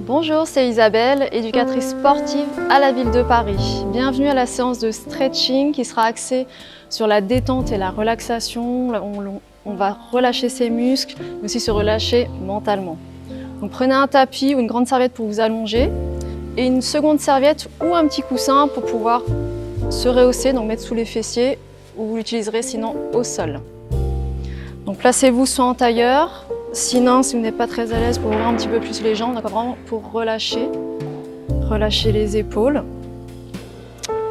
Bonjour, c'est Isabelle, éducatrice sportive à la ville de Paris. Bienvenue à la séance de stretching qui sera axée sur la détente et la relaxation. On va relâcher ses muscles, mais aussi se relâcher mentalement. Donc prenez un tapis ou une grande serviette pour vous allonger et une seconde serviette ou un petit coussin pour pouvoir se rehausser, donc mettre sous les fessiers ou vous l'utiliserez sinon au sol. Donc placez-vous soit en tailleur, sinon si vous n'êtes pas très à l'aise pour ouvrir un petit peu plus les jambes, donc vraiment pour relâcher les épaules.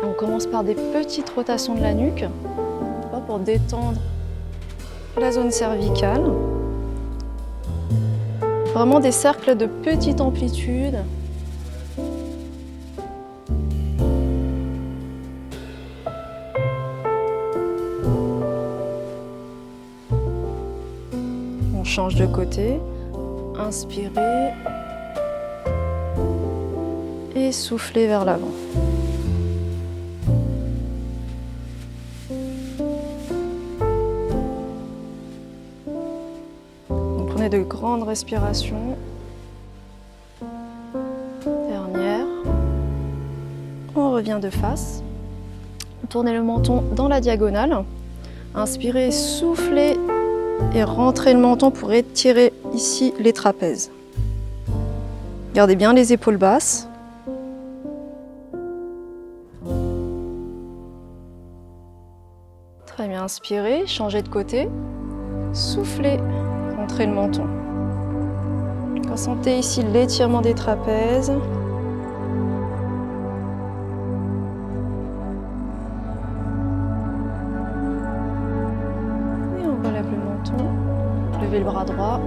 On commence par des petites rotations de la nuque pour détendre la zone cervicale. Vraiment des cercles de petite amplitude. On change de côté, inspirez et soufflez vers l'avant. Prenez de grandes respirations. Dernière. On revient de face. Tournez le menton dans la diagonale. Inspirez, soufflez et rentrez le menton pour étirer ici les trapèzes. Gardez bien les épaules basses. Très bien, inspirez, changez de côté. Soufflez, rentrez le menton. Ressentez ici l'étirement des trapèzes. Levez le bras droit,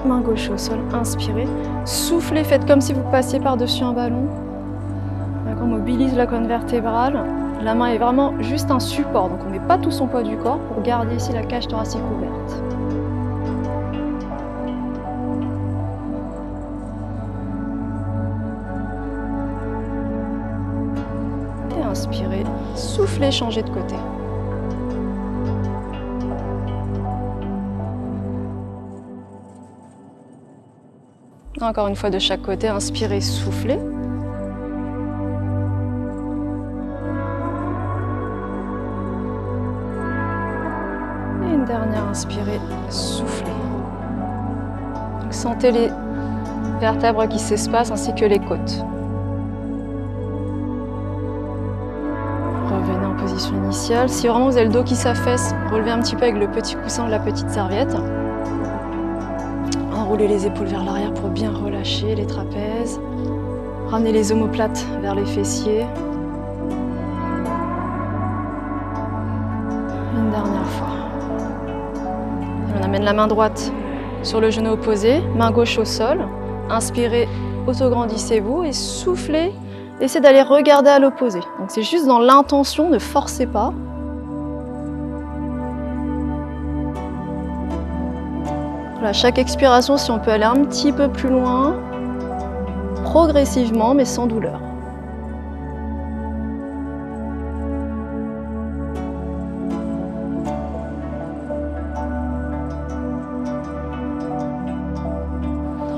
main gauche au sol, inspirez, soufflez, faites comme si vous passiez par-dessus un ballon. On mobilise la colonne vertébrale, la main est vraiment juste un support, donc on ne met pas tout son poids du corps pour garder ici la cage thoracique ouverte. Et inspirez, soufflez, changez de côté. Encore une fois de chaque côté, inspirez, soufflez. Et une dernière, inspirez, soufflez. Donc, sentez les vertèbres qui s'espacent ainsi que les côtes. Revenez en position initiale. Si vraiment vous avez le dos qui s'affaisse, relevez un petit peu avec le petit coussin ou la petite serviette. Enroulez les épaules vers l'arrière pour bien relâcher les trapèzes. Ramenez les omoplates vers les fessiers. Une dernière fois. Et on amène la main droite sur le genou opposé, main gauche au sol. Inspirez, autograndissez-vous et soufflez. Essayez d'aller regarder à l'opposé. Donc c'est juste dans l'intention, ne forcez pas. À chaque expiration, si on peut aller un petit peu plus loin, progressivement mais sans douleur.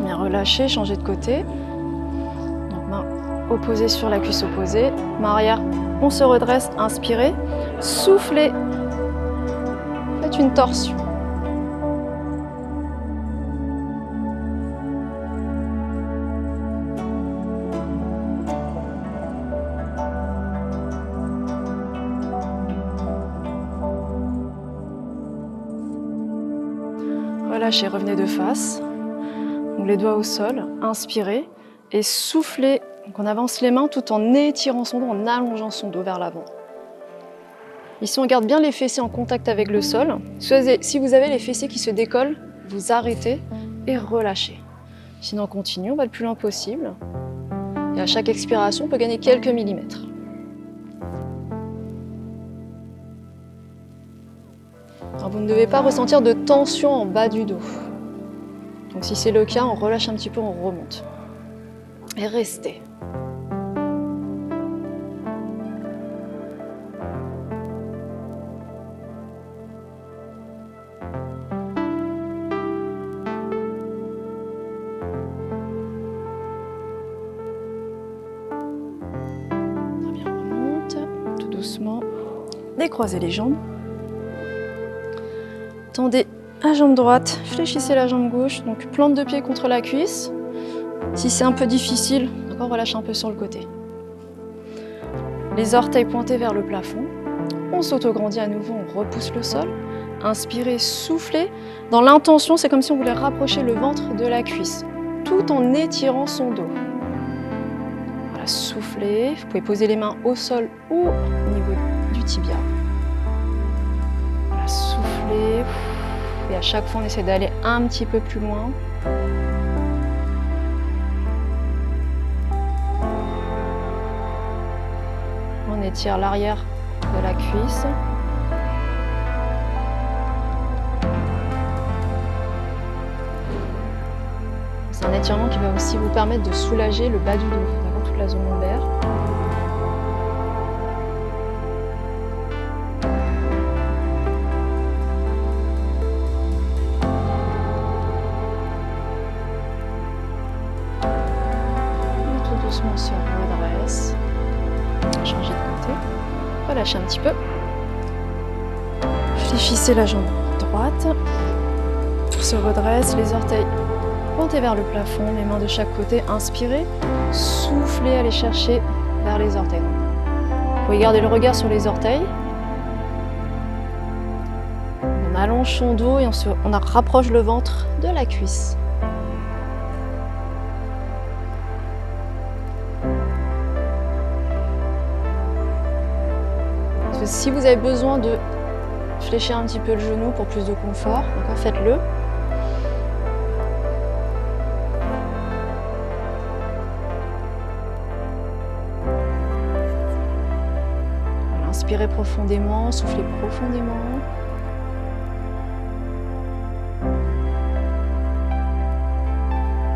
Bien relâchez, changez de côté. Donc main opposée sur la cuisse opposée, main arrière, on se redresse, inspirez, soufflez, faites une torsion. relâchez, revenez de face. Donc les doigts au sol, inspirez et soufflez. Donc on avance les mains tout en étirant son dos, en allongeant son dos vers l'avant. Ici, on garde bien les fessiers en contact avec le sol. Si vous avez les fessiers qui se décollent, vous arrêtez et relâchez. Sinon, on continue, on va le plus loin possible. Et à chaque expiration, on peut gagner quelques millimètres. Alors, vous ne devez pas ressentir de tension en bas du dos. Donc si c'est le cas, on relâche un petit peu, on remonte. Et restez. Doucement, décroisez les jambes, tendez la jambe droite, fléchissez la jambe gauche, donc plante de pied contre la cuisse. Si c'est un peu difficile, encore relâche un peu sur le côté. Les orteils pointés vers le plafond, on s'autograndit à nouveau, on repousse le sol. Inspirez, soufflez. Dans l'intention, c'est comme si on voulait rapprocher le ventre de la cuisse, tout en étirant son dos. Soufflez, vous pouvez poser les mains au sol ou au niveau du tibia. Voilà, soufflez. Et à chaque fois, on essaie d'aller un petit peu plus loin. On étire l'arrière de la cuisse. C'est un étirement qui va aussi vous permettre de soulager le bas du dos. Toute la zone lombaire. Et tout doucement, on se redresse. Changez de côté. Relâchez un petit peu. Fléchissez la jambe droite. On se redresse, les orteils pointez vers le plafond, les mains de chaque côté, inspirez, soufflez, allez chercher vers les orteils. Vous pouvez garder le regard sur les orteils. On allonge son dos et on rapproche le ventre de la cuisse. Si vous avez besoin de fléchir un petit peu le genou pour plus de confort, encore faites-le. Inspirez profondément, soufflez profondément.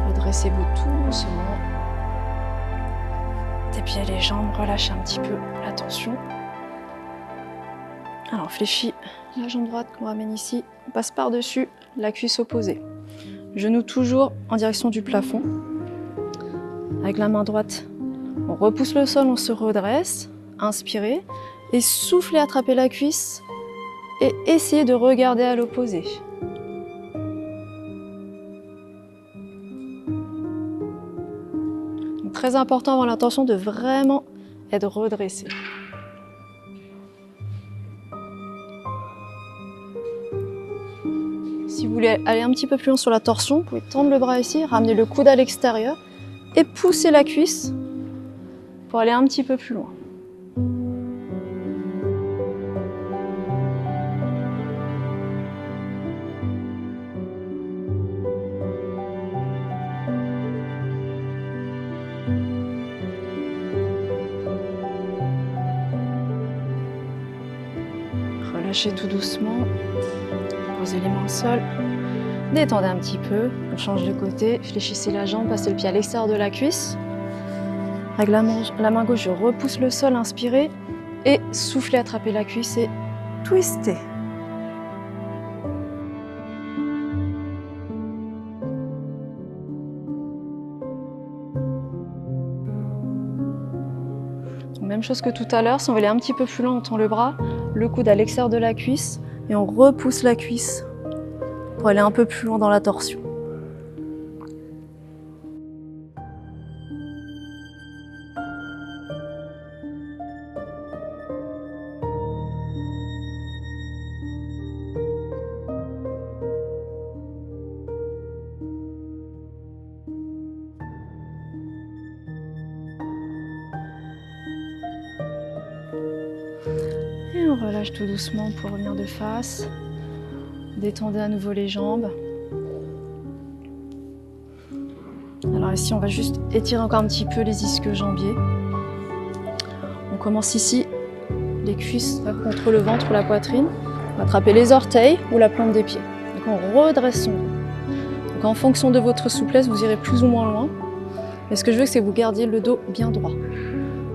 Redressez-vous tout doucement. Dépliez les jambes, relâchez un petit peu la tension. Alors on fléchit la jambe droite qu'on ramène ici. On passe par-dessus la cuisse opposée. Genou toujours en direction du plafond. Avec la main droite, on repousse le sol, on se redresse. Inspirez. Et soufflez, attrapez la cuisse et essayez de regarder à l'opposé. Très important avoir l'intention de vraiment être redressé. Si vous voulez aller un petit peu plus loin sur la torsion, vous pouvez tendre le bras ici, ramener le coude à l'extérieur et pousser la cuisse pour aller un petit peu plus loin. Relâchez tout doucement, posez les mains au sol, détendez un petit peu, on change de côté, fléchissez la jambe, passez le pied à l'extérieur de la cuisse. Avec la main gauche, je repousse le sol, inspirez et soufflez, attrapez la cuisse et twistez. Même chose que tout à l'heure, si on veut aller un petit peu plus loin, on tend le bras, le coude à l'extérieur de la cuisse et on repousse la cuisse pour aller un peu plus loin dans la torsion. relâche tout doucement pour revenir de face. Détendez à nouveau les jambes. Alors ici, on va juste étirer encore un petit peu les ischio-jambiers. On commence ici, les cuisses contre le ventre ou la poitrine. On va attraper les orteils ou la plante des pieds. Donc on redresse son dos. Donc en fonction de votre souplesse, vous irez plus ou moins loin. Mais ce que je veux, c'est que vous gardiez le dos bien droit.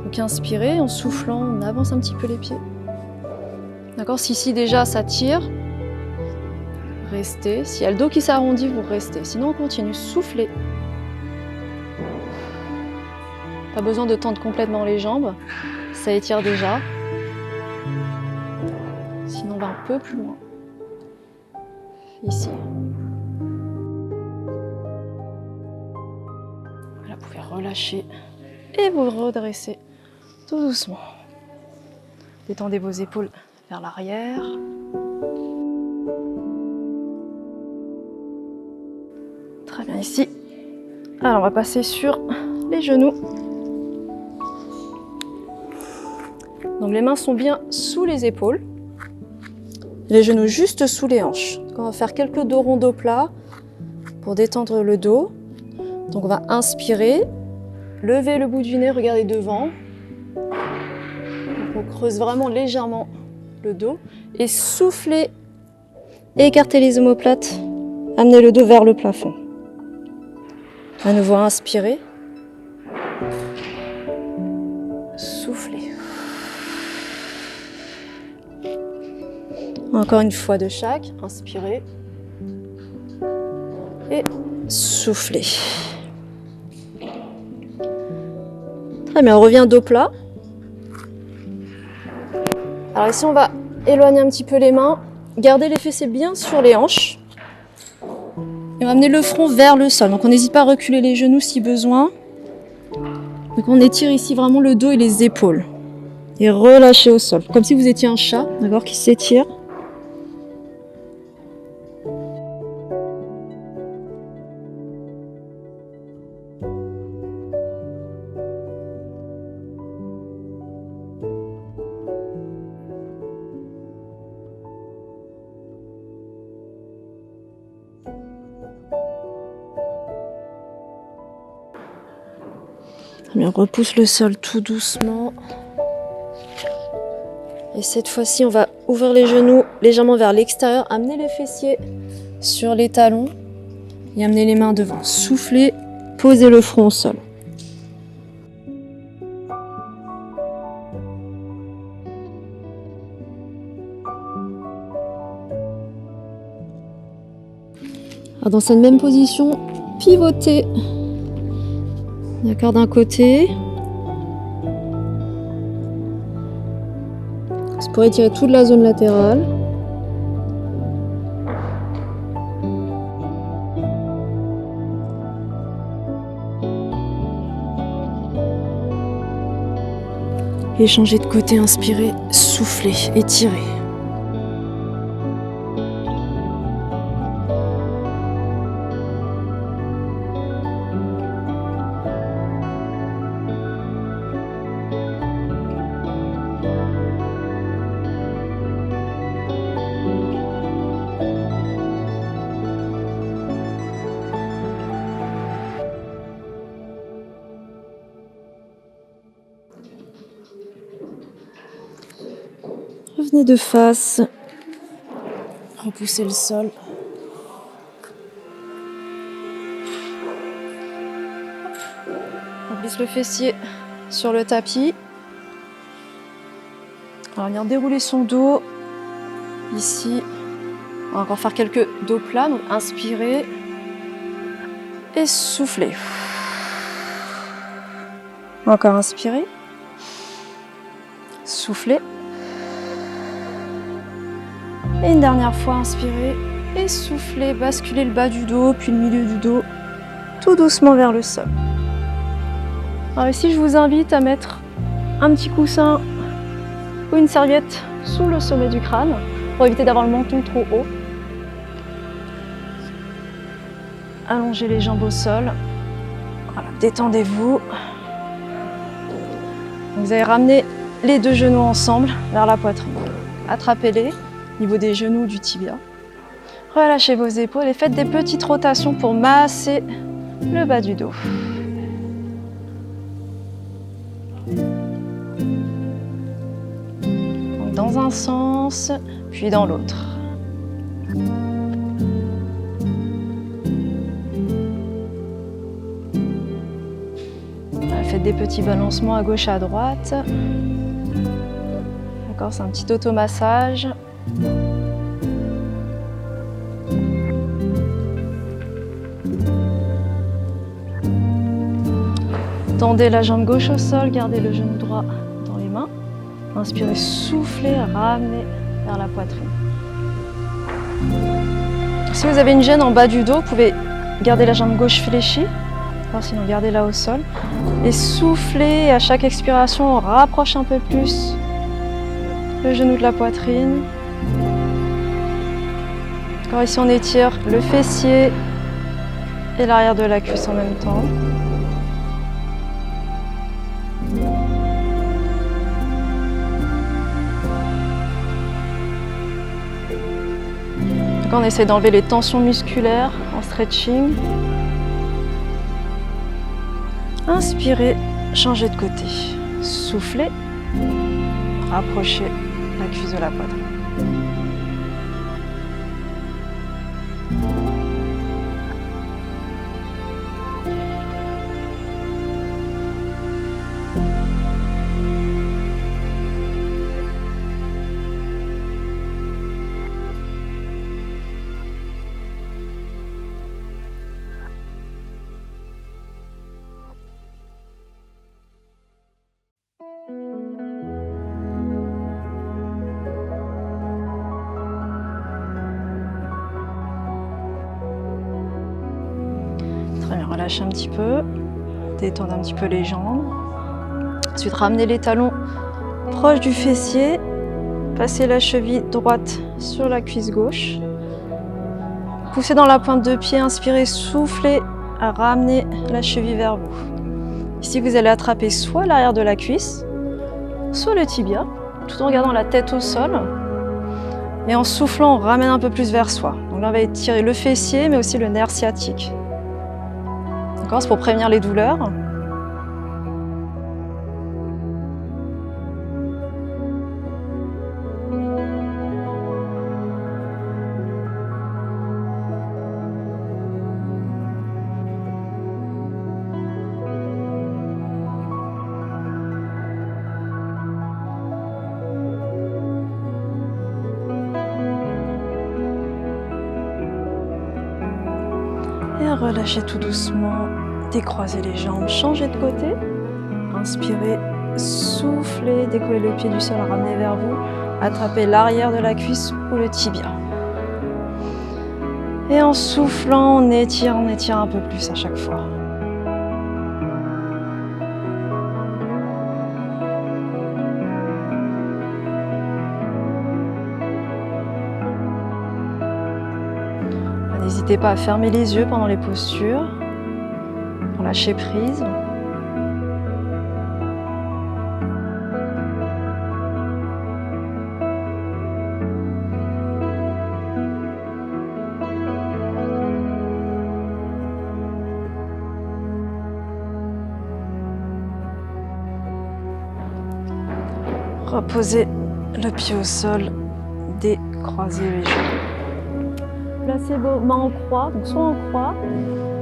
Donc inspirez, en soufflant, on avance un petit peu les pieds. D'accord? Si ici déjà ça tire, restez. S'il y a le dos qui s'arrondit, vous restez. Sinon on continue, soufflez. Pas besoin de tendre complètement les jambes, ça étire déjà. Sinon on va un peu plus loin. Ici. Voilà, vous pouvez relâcher et vous redresser tout doucement. Détendez vos épaules vers l'arrière. Très bien ici. Alors on va passer sur les genoux. Donc les mains sont bien sous les épaules. Les genoux juste sous les hanches. Donc on va faire quelques dos ronds dos plats pour détendre le dos. Donc on va inspirer, lever le bout du nez, regardez devant. Donc on creuse vraiment légèrement le dos et souffler, écarter les omoplates, amener le dos vers le plafond. À nouveau inspirer, souffler. Encore une fois de chaque, inspirez et soufflez. Très bien, on revient dos plat. Alors ici, on va éloigner un petit peu les mains, garder les fessiers bien sur les hanches. Et on va amener le front vers le sol. Donc on n'hésite pas à reculer les genoux si besoin. Donc on étire ici vraiment le dos et les épaules. Et relâchez au sol, comme si vous étiez un chat, d'accord, qui s'étire. Bien, repousse le sol tout doucement. Et cette fois-ci, on va ouvrir les genoux légèrement vers l'extérieur, amener les fessiers sur les talons et amener les mains devant. Soufflez, posez le front au sol. Alors dans cette même position, pivotez. D'accord, d'un côté. Ça pourrait tirer toute la zone latérale. Et changer de côté, inspirez, soufflez, étirez. Revenez de face, repoussez le sol. On glisse le fessier sur le tapis. On va venir dérouler son dos. Ici, on va encore faire quelques dos plats. Donc inspirez et soufflez. Encore inspirez, soufflez. Et une dernière fois, inspirez et soufflez, basculez le bas du dos, puis le milieu du dos, tout doucement vers le sol. Alors ici, je vous invite à mettre un petit coussin ou une serviette sous le sommet du crâne pour éviter d'avoir le menton trop haut. Allongez les jambes au sol. Voilà, détendez-vous. Vous allez ramener les deux genoux ensemble vers la poitrine. attrapez-les au niveau des genoux, du tibia. Relâchez vos épaules et faites des petites rotations pour masser le bas du dos. Donc dans un sens, puis dans l'autre. Faites des petits balancements à gauche, à droite. D'accord, c'est un petit automassage. Tendez la jambe gauche au sol, gardez le genou droit dans les mains. Inspirez, soufflez, ramenez vers la poitrine. Si vous avez une gêne en bas du dos, vous pouvez garder la jambe gauche fléchie, sinon gardez-la au sol. Et soufflez, à chaque expiration, on rapproche un peu plus le genou de la poitrine. Encore ici, on étire le fessier et l'arrière de la cuisse en même temps. On essaie d'enlever les tensions musculaires en stretching. Inspirez, changez de côté. Soufflez, rapprochez la cuisse de la poitrine. Très bien, relâchez un petit peu, détendez un petit peu les jambes. Ensuite, ramenez les talons proches du fessier, passez la cheville droite sur la cuisse gauche. Poussez dans la pointe de pied, inspirez, soufflez, ramenez la cheville vers vous. Ici, vous allez attraper soit l'arrière de la cuisse, soit le tibia, tout en gardant la tête au sol. Et en soufflant, on ramène un peu plus vers soi. Donc là, on va étirer le fessier, mais aussi le nerf sciatique. D'accord, c'est pour prévenir les douleurs. Et relâchez tout doucement, décroisez les jambes, changez de côté. Inspirez, soufflez, décollez le pied du sol, ramenez vers vous. Attrapez l'arrière de la cuisse ou le tibia. Et en soufflant, on étire un peu plus à chaque fois. N'hésitez pas à fermer les yeux pendant les postures, pour lâcher prise. Reposez le pied au sol, décroisez les jambes. Placez vos mains en croix, donc soit en croix,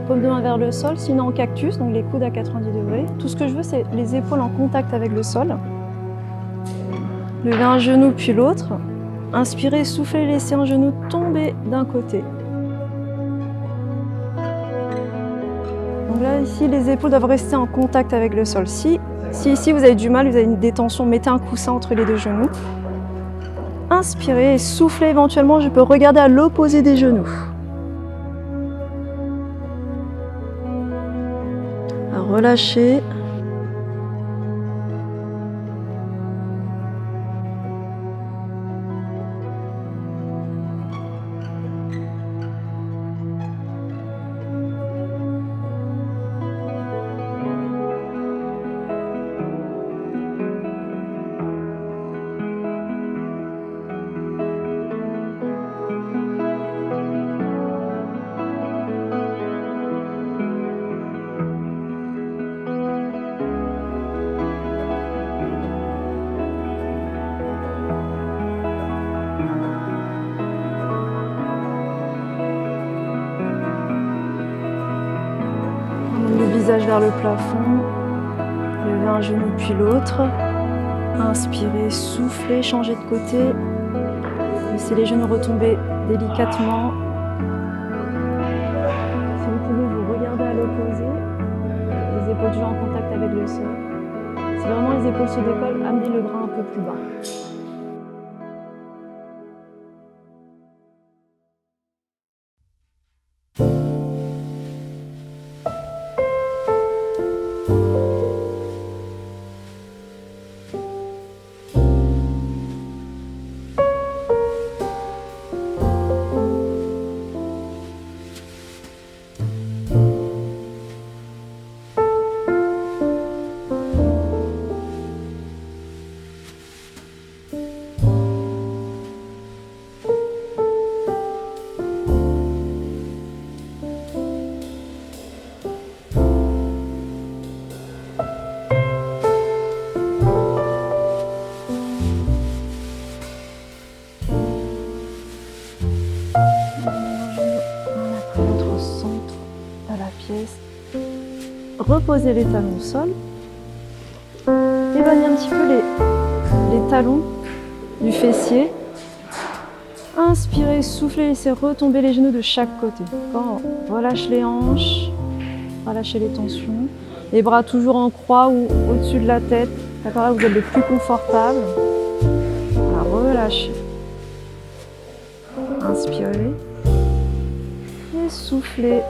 paume de main vers le sol, sinon en cactus, donc les coudes à 90 degrés. Tout ce que je veux, c'est les épaules en contact avec le sol. Levez un genou puis l'autre. Inspirez, soufflez, laissez un genou tomber d'un côté. Donc là, ici, les épaules doivent rester en contact avec le sol. Si ici vous avez du mal, vous avez une détension, mettez un coussin entre les deux genoux. Inspirez et soufflez éventuellement, je peux regarder à l'opposé des genoux. Relâchez. visage vers le plafond. Levez un genou puis l'autre. Inspirez, soufflez, changez de côté. Laissez les genoux retomber délicatement. Si vous pouvez vous regarder à l'opposé, les épaules toujours en contact avec le sol. Si vraiment les épaules se décollent, amenez le bras un peu plus bas. Reposez les talons au sol. Éloignez un petit peu les talons du fessier. Inspirez, soufflez, laissez retomber les genoux de chaque côté. Relâchez les hanches, relâchez les tensions. Les bras toujours en croix ou au-dessus de la tête. D'accord, là vous êtes le plus confortable. Voilà, relâchez. Inspirez et soufflez.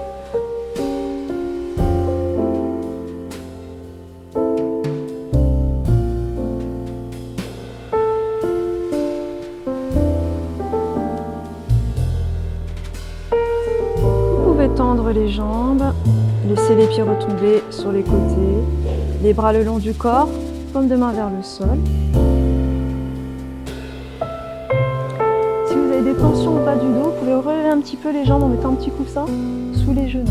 Tendre les jambes, laissez les pieds retomber sur les côtés, les bras le long du corps, paume de main vers le sol. Si vous avez des tensions au bas du dos, vous pouvez relever un petit peu les jambes en mettant un petit coussin sous les genoux.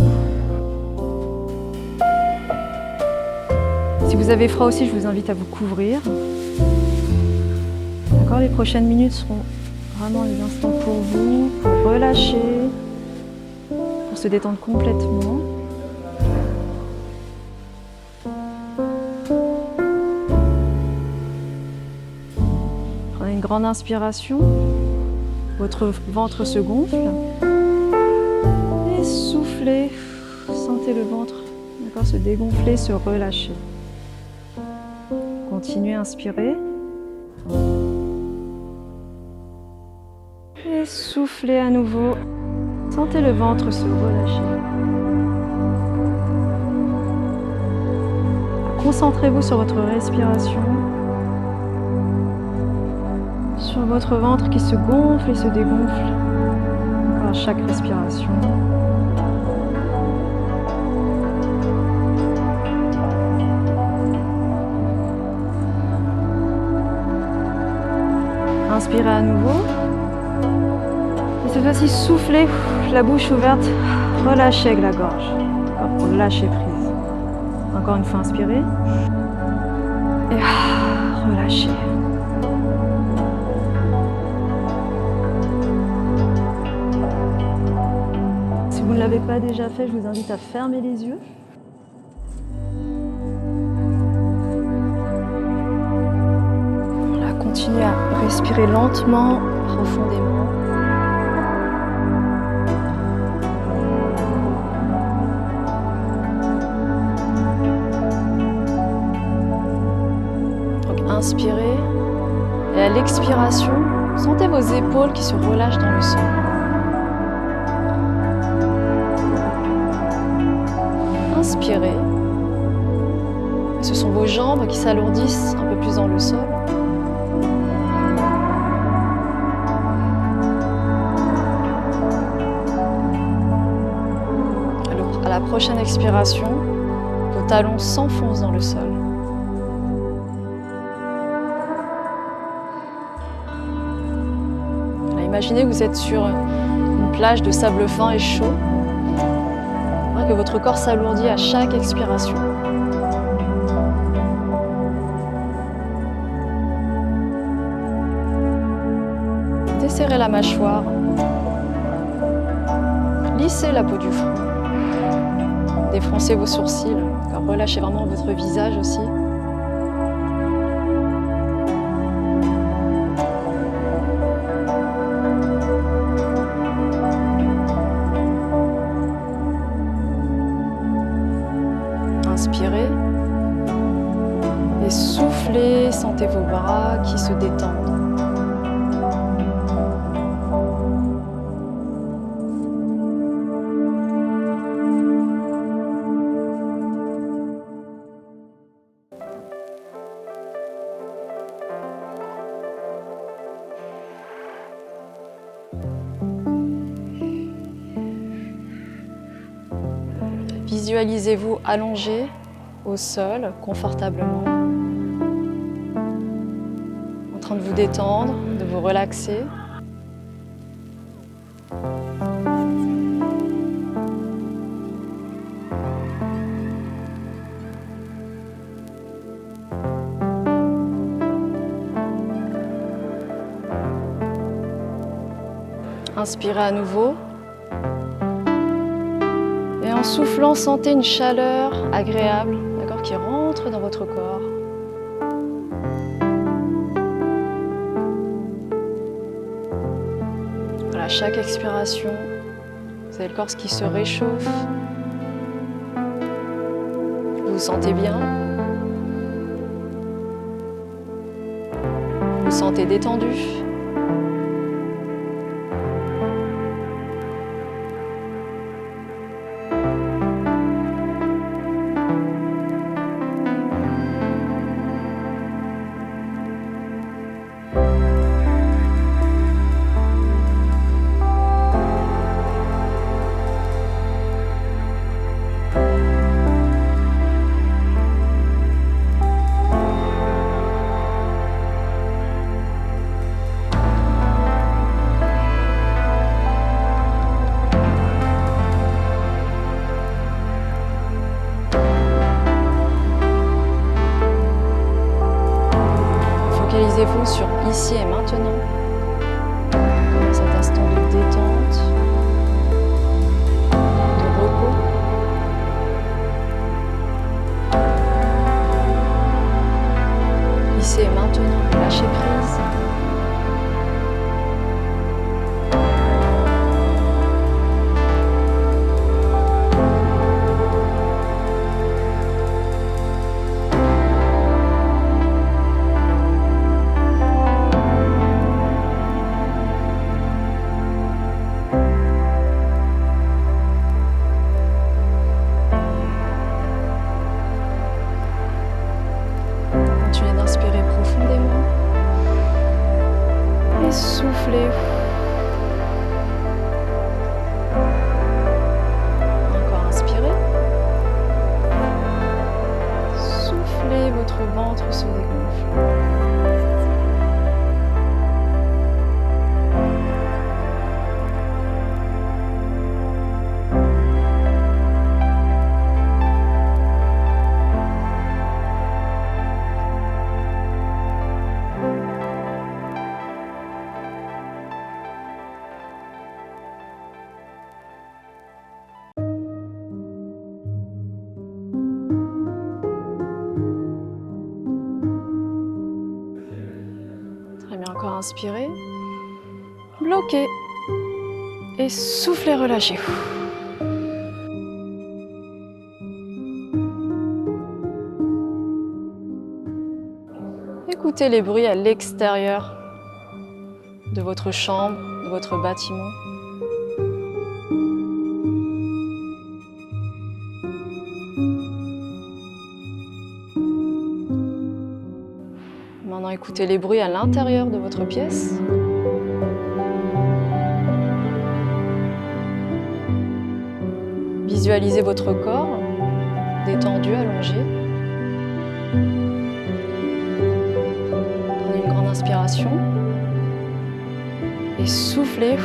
Si vous avez froid aussi, je vous invite à vous couvrir. D'accord, les prochaines minutes seront vraiment les instants pour vous, pour relâcher, pour se détendre complètement. Prenez une grande inspiration, votre ventre se gonfle et soufflez, sentez le ventre se dégonfler, se relâcher. Continuez à inspirer et soufflez à nouveau. Sentez le ventre se relâcher. Concentrez-vous sur votre respiration, sur votre ventre qui se gonfle et se dégonfle encore à chaque respiration. Inspirez à nouveau. Et cette fois-ci, soufflez, la bouche ouverte, relâchez avec la gorge, pour lâcher prise. Encore une fois, inspirez. Et relâchez. Si vous ne l'avez pas déjà fait, je vous invite à fermer les yeux. Voilà, continuez à respirer lentement, profondément. Inspirez et à l'expiration, sentez vos épaules qui se relâchent dans le sol. Inspirez. Et ce sont vos jambes qui s'alourdissent un peu plus dans le sol. Alors, à la prochaine expiration, vos talons s'enfoncent dans le sol. Imaginez que vous êtes sur une plage de sable fin et chaud, que votre corps s'alourdit à chaque expiration. Desserrez la mâchoire, lissez la peau du front. Défroncez vos sourcils, relâchez vraiment votre visage aussi. Inspirez et soufflez, sentez vos bras qui se détendent. Visualisez-vous allongé au sol, confortablement, en train de vous détendre, de vous relaxer. Inspirez à nouveau. Et en soufflant, sentez une chaleur agréable, qui rentre dans votre corps. Voilà, à chaque expiration, vous avez le corps qui se réchauffe. Vous vous sentez bien. Vous vous sentez détendu. Focalisez-vous sur ici et maintenant, dans cet instant de détente, de repos. Ici et maintenant, lâchez prise. Continuez d'inspirer profondément et soufflez. Encore inspirez. Soufflez, votre ventre se dégonfle. Très bien, encore inspirez. Bloquez. Et soufflez, relâchez. Écoutez les bruits à l'extérieur de votre chambre, de votre bâtiment. Maintenant, écoutez les bruits à l'intérieur de votre pièce. Visualisez votre corps détendu, allongé. Prenez une grande inspiration et soufflez,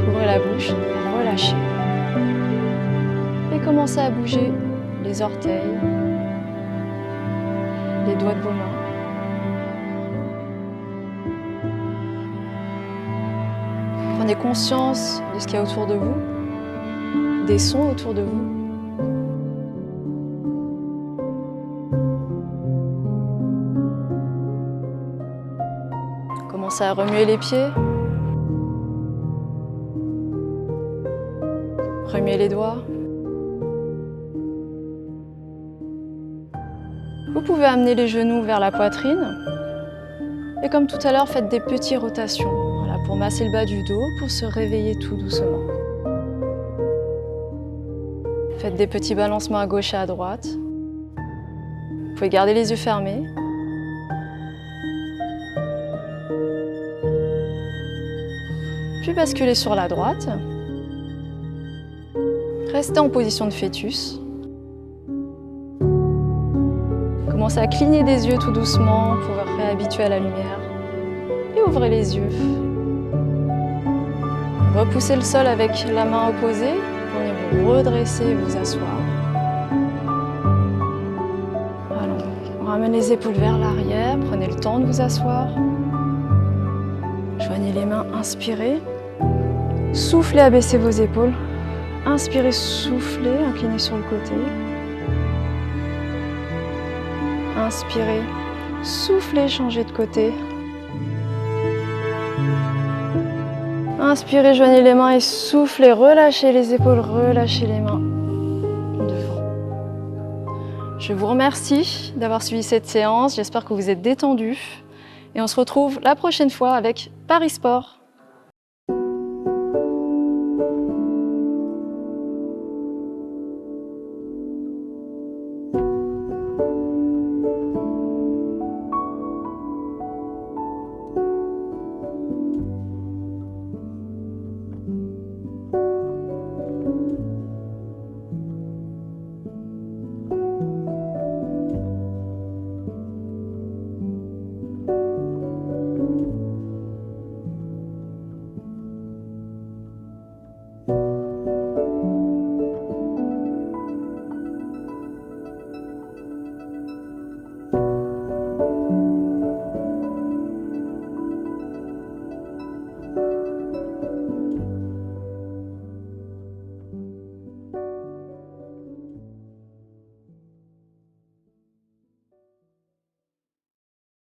ouvrez la bouche, relâchez. Et commencez à bouger les orteils, les doigts de vos mains. Prenez conscience de ce qu'il y a autour de vous, des sons autour de vous. Commencez à remuer les pieds. Remuez les doigts. Vous pouvez amener les genoux vers la poitrine. Et comme tout à l'heure, faites des petites rotations. Voilà, pour masser le bas du dos, pour se réveiller tout doucement. Faites des petits balancements à gauche et à droite. Vous pouvez garder les yeux fermés. Puis basculez sur la droite. Restez en position de fœtus. Commencez à cligner des yeux tout doucement pour vous réhabituer à la lumière. Et ouvrez les yeux. Repoussez le sol avec la main opposée. Venez vous redresser et vous asseoir. Voilà. On ramène les épaules vers l'arrière. Prenez le temps de vous asseoir. Joignez les mains, inspirez. Soufflez, abaissez vos épaules. Inspirez, soufflez, inclinez sur le côté. Inspirez, soufflez, changez de côté. Inspirez, joignez les mains et soufflez, relâchez les épaules, relâchez les mains devant. Je vous remercie d'avoir suivi cette séance, j'espère que vous êtes détendus et on se retrouve la prochaine fois avec Paris Sport.